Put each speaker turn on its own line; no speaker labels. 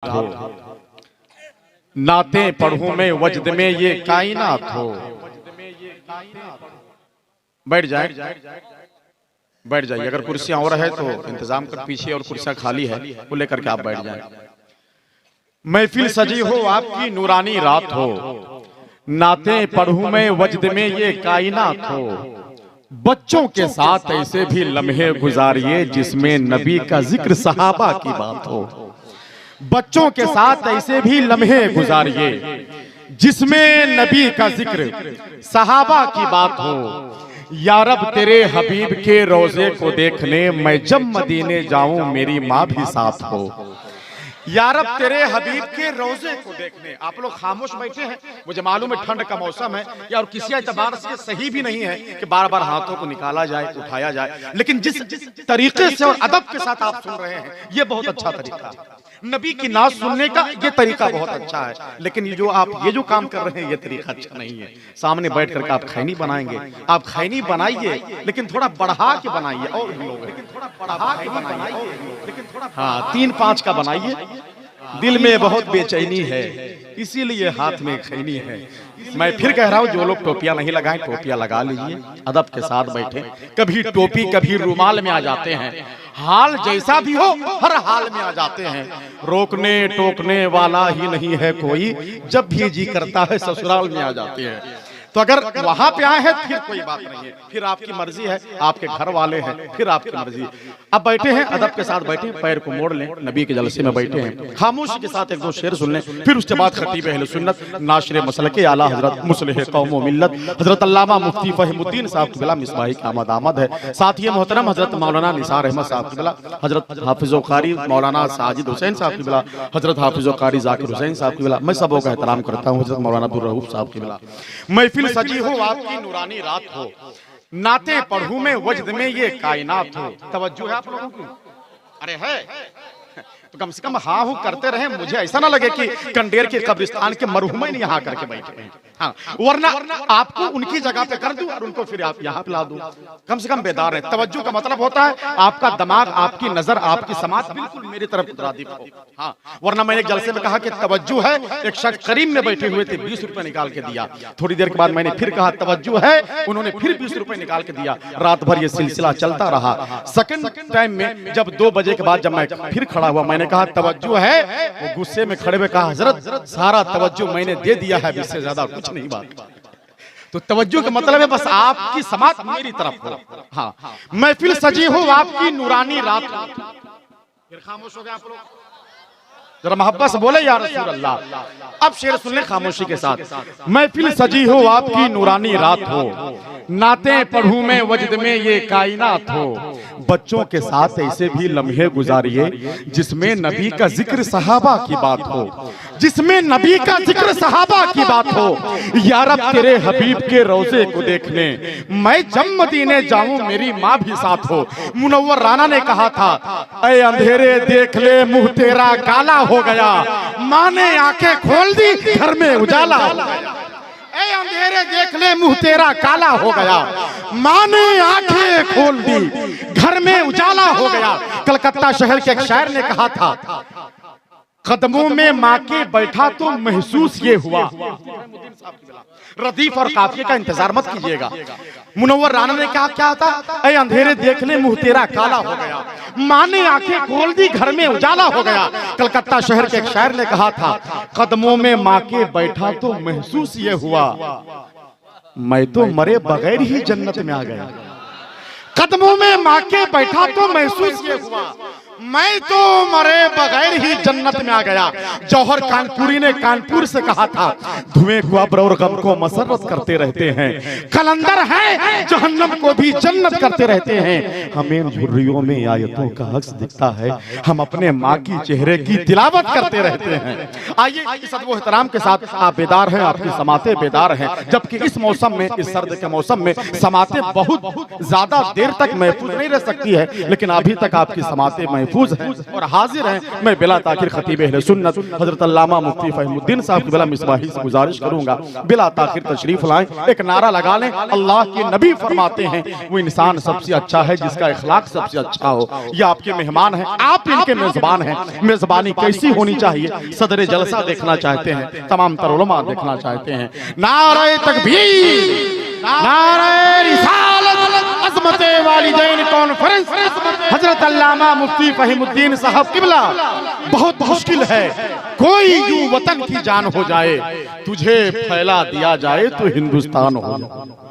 हो, नाते पढ़ूं मैं वजद में ये कायनात हो। बैठ जाए, बैठ जाइए। अगर कुर्सियां और है तो इंतजाम कर, पीछे और कुर्सियां खाली है वो लेकर के आप बैठ जाएं। महफिल सजी हो आपकी नूरानी रात हो, नाते पढ़ूं मैं वजद में ये कायनात हो। बच्चों के साथ ऐसे भी लम्हे गुजारिए जिसमें नबी का जिक्र सहाबा की बात हो। बच्चों के साथ ऐसे भी लम्हे गुजारिए जिसमें नबी का जिक्र सहाबा की बात हो। या रब तेरे हबीब के रोजे को देखने मैं जब मदीने जाऊं मेरी माँ भी साथ हो। या रब तेरे हबीब के रोजे को देखने। आप लोग खामोश बैठे हैं, मुझे मालूम है ठंड का मौसम है या और किसी एतबार से सही भी नहीं है कि बार बार हाथों को निकाला जाए, उठाया जाए, लेकिन जिस तरीके से और अदब के साथ आप सुन रहे हैं ये बहुत अच्छा तरीका है। नबी की नाज सुनने का ये तरीका बहुत अच्छा है, लेकिन ये जो आप ये जो काम कर रहे हैं ये तरीका अच्छा नहीं है। सामने बैठ करके आप खैनी बनाएंगे, आप खैनी बनाइए लेकिन थोड़ा बढ़ा के बनाइए, और हाँ 3-5 का बनाइए। दिल में बहुत बेचैनी है इसीलिए हाथ में खैनी है। मैं फिर कह रहा हूँ जो लोग टोपियां नहीं लगाएं टोपियां लगा लीजिए, अदब के साथ बैठे। कभी टोपी कभी रुमाल में आ जाते हैं, हाल जैसा भी हो हर हाल में आ जाते हैं। रोकने टोकने वाला ही नहीं है कोई, जब भी जी करता है ससुराल में आ जाते हैं। तो अगर वहां पे आए हैं फिर कोई बात नहीं है, फिर आपकी मर्जी है, आपके घर वाले हैं, फिर आपकी मर्जी। अब बैठे हैं अदब के साथ बैठे, पैर को मोड़ लें, नबी के जलसे में बैठे हैं, खामोशी के साथ 1-2 शेर सुन लें, फिर उसके बाद खतीब अहले सुन्नत नाशिर मसलके आला हजरत मुस्लिह कौम व मिल्लत हजरत अल्लामा मुफ्ती फहीमुद्दीन साहब क़िबला मिसबाही आमद आमद है। साथ ही मोहतरम हजरत मौलाना निसार अहमद साहब क़िबला, हजरत हाफिज़ कारी मौलाना साजिद हुसैन साहब क़िबला, हजरत हाफिज़ कारी जाकिर हुसैन साहब क़िबला, मैं सबों का एहतराम करता हूँ, हजरत मौलाना अब्दुल रऊफ साहब क़िबला। महफिल सजी हो आपकी नूरानी रात हो, नाते पढ़ूं मैं वजद में ये कायनात हो। तवज्जो है आप लोगों की? अरे है तो कम से कम हाँ हूँ करते रहे, मुझे ऐसा ना लगे कि कंडेर के कब्रिस्तान के मरहुमैन यहाँ करके बैठे हैं। हाँ, वरना आपको उनकी जगह पे कर दूं और उनको फिर आप यहाँ पे ला दूं। कम से कम बेदार है। तवज्जो का मतलब होता है आपका दिमाग, आपकी नजर, आपकी समात बिल्कुल मेरी तरफ मुतरादिफ हो। हाँ, वरना मैंने एक जलसे में कहा कि तवज्जो है, एक शख्स करीम में बैठे हुए थे 20 रुपए निकाल के दिया। थोड़ी देर के बाद मैंने फिर कहा तवज्जो है, उन्होंने फिर 20 रुपए निकाल के दिया। रात भर ये सिलसिला चलता रहा। सेकंड टाइम में जब 2 बजे के बाद जब मैं फिर खड़ा हुआ, मैंने कहा तवज्जो है, वो गुस्से में खड़े हुए कहा हजरत सारा तवज्जो मैंने दे दिया है, इससे ज्यादा कुछ नहीं बात। तो तवज्जो का मतलब है बस आपकी समात मेरी तरफ हो। हाँ, महफिल सजी हो आपकी नूरानी रात। फिर खामोश हो गए आप लोग, जरा मोहब्बत से बोले या रसूल अल्लाह। अब शेर सुन ले खामोशी के साथ। महफिल सजी हो आपकी नूरानी रात हो, नाते पढ़ूं मैं वजद में ये कायनात हो। बच्चों के साथ ऐसे भी लम्हे गुजारिए जिसमें नबी का जिक्र सहाबा की बात हो, जिसमें नबी का जिक्र सहाबा की बात हो। या रब तेरे हबीब के रोजे को देखने मैं जब मदीने जाऊं मेरी माँ भी साथ हो। मुनव्वर राना ने कहा था, ऐ अंधेरे देख ले मुंह तेरा काला हो गया, माँ ने आंखें खोल दी घर में उजाला हो गया। ऐ अंधेरे देख ले मुंह तेरा काला हो गया, माँ ने आंखें खोल दी घर में उजाला हो गया। कलकत्ता शहर के एक शायर ने कहा था, कदमों में माँ के बैठा तो महसूस ये हुआ। रदीफ और काफिये का इंतजार मत कीजिएगा। मुनव्वर राना ने कहा क्या था, ऐ अंधेरे देख ले मुंह तेरा काला हो गया, माँ ने आंखें खोल दी घर में उजाला हो गया। कलकत्ता शहर के एक शायर ने कहा था, कदमों में माँ के बैठा तो महसूस ये हुआ, मैं तो मरे बगैर ही जन्नत में आ गया। कदमों में माँ के बैठा तो महसूस ये हुआ, मैं तो मरे बगैर ही जन्नत में आ गया। जौहर कानपुरी ने कानपुर से कहा था, धुएं को अब्र और गम को मसरत करते रहते हैं, कलंदर है जहन्नम को भी जन्नत करते रहते हैं। हमें झुर्रियों में आयतों का अक्स दिखता है, हम अपने माँ की चेहरे की तिलावत करते रहते हैं। आइए इस अदब एहतराम के साथ आप बेदार हैं, आपकी समातें बेदार हैं, जबकि इस मौसम में, इस सर्द के मौसम में समातें बहुत ज्यादा देर तक महफूज नहीं रह सकती है, लेकिन अभी तक आपकी समातें महफूज महफूज हैं और हाजिर हैं। मैं बिला ताखिर खतीब अहले सुन्नत हजरत अल्लामा मुफ्ती फहीमुद्दीन साहब की बिला मिसबाही से गुजारिश करूंगा, बिला ताखिर तशरीफ लाएं, एक नारा लगा लें। अल्लाह के नबी फरमाते हैं वो इंसान सबसे अच्छा है जिसका इखलाक सबसे अच्छा हो। ये आपके मेहमान हैं, आप इनके मेजबान हैं। मेजबानी कैसी होनी चाहिए? सदर जलसा देखना चाहते हैं, तमाम तर उलमा देखना चाहते हैं। नारे तकबीर, नारे रिसालत, अज़मत वालिदैन कॉन्फ्रेंस, हजरत अल्लामा मुफ्ती फहीमुद्दीन साहब किबला। बहुत मुश्किल है कोई यूं वतन की जान हो जाए, तुझे फैला दिया जाए तो हिंदुस्तान हो जाए।